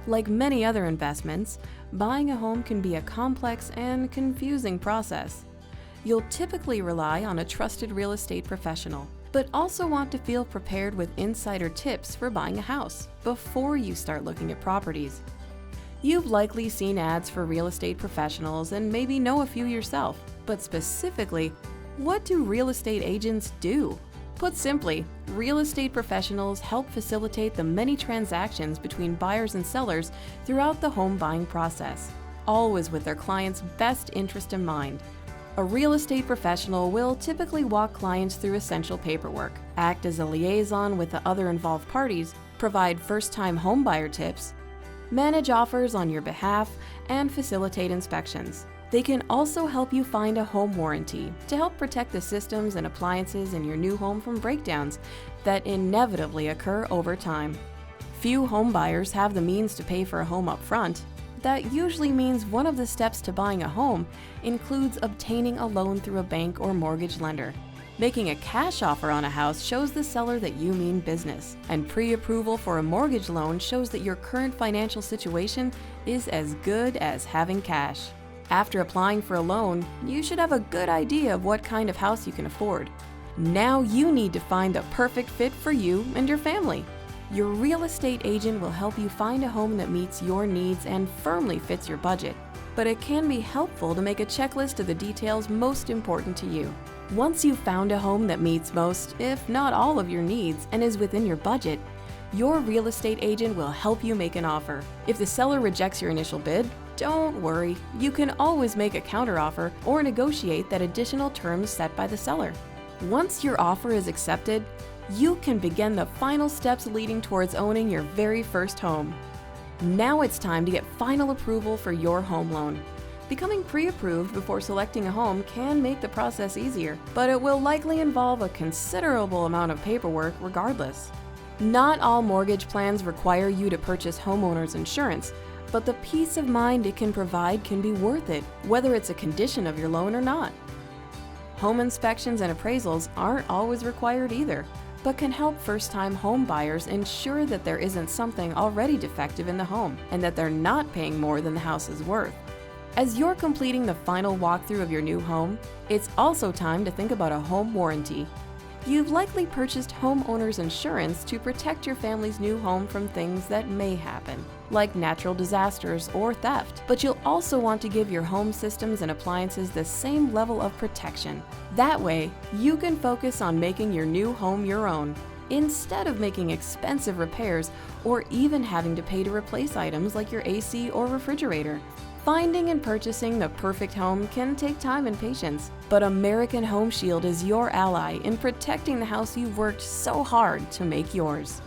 Like many other investments, buying a home can be a complex and confusing process. You'll typically rely on a trusted real estate professional, but also want to feel prepared with insider tips for buying a house before you start looking at properties. You've likely seen ads for real estate professionals and maybe know a few yourself, but specifically, what do real estate agents do? Put simply, real estate professionals help facilitate the many transactions between buyers and sellers throughout the home buying process, always with their client's best interest in mind. A real estate professional will typically walk clients through essential paperwork, act as a liaison with the other involved parties, provide first-time homebuyer tips, manage offers on your behalf, and facilitate inspections. They can also help you find a home warranty to help protect the systems and appliances in your new home from breakdowns that inevitably occur over time. Few home buyers have the means to pay for a home up front. That usually means one of the steps to buying a home includes obtaining a loan through a bank or mortgage lender. Making a cash offer on a house shows the seller that you mean business, and pre-approval for a mortgage loan shows that your current financial situation is as good as having cash. After applying for a loan, you should have a good idea of what kind of house you can afford. Now you need to find the perfect fit for you and your family. Your real estate agent will help you find a home that meets your needs and firmly fits your budget. But it can be helpful to make a checklist of the details most important to you. Once you've found a home that meets most, if not all of your needs and is within your budget, your real estate agent will help you make an offer. If the seller rejects your initial bid, don't worry, you can always make a counteroffer or negotiate that additional terms set by the seller. Once your offer is accepted, you can begin the final steps leading towards owning your very first home. Now it's time to get final approval for your home loan. Becoming pre-approved before selecting a home can make the process easier, but it will likely involve a considerable amount of paperwork regardless. Not all mortgage plans require you to purchase homeowner's insurance, but the peace of mind it can provide can be worth it, whether it's a condition of your loan or not. Home inspections and appraisals aren't always required either, but can help first-time home buyers ensure that there isn't something already defective in the home and that they're not paying more than the house is worth. As you're completing the final walkthrough of your new home, it's also time to think about a home warranty. You've likely purchased homeowner's insurance to protect your family's new home from things that may happen, like natural disasters or theft. But you'll also want to give your home systems and appliances the same level of protection. That way, you can focus on making your new home your own, instead of making expensive repairs or even having to pay to replace items like your AC or refrigerator. Finding and purchasing the perfect home can take time and patience, but American Home Shield is your ally in protecting the house you've worked so hard to make yours.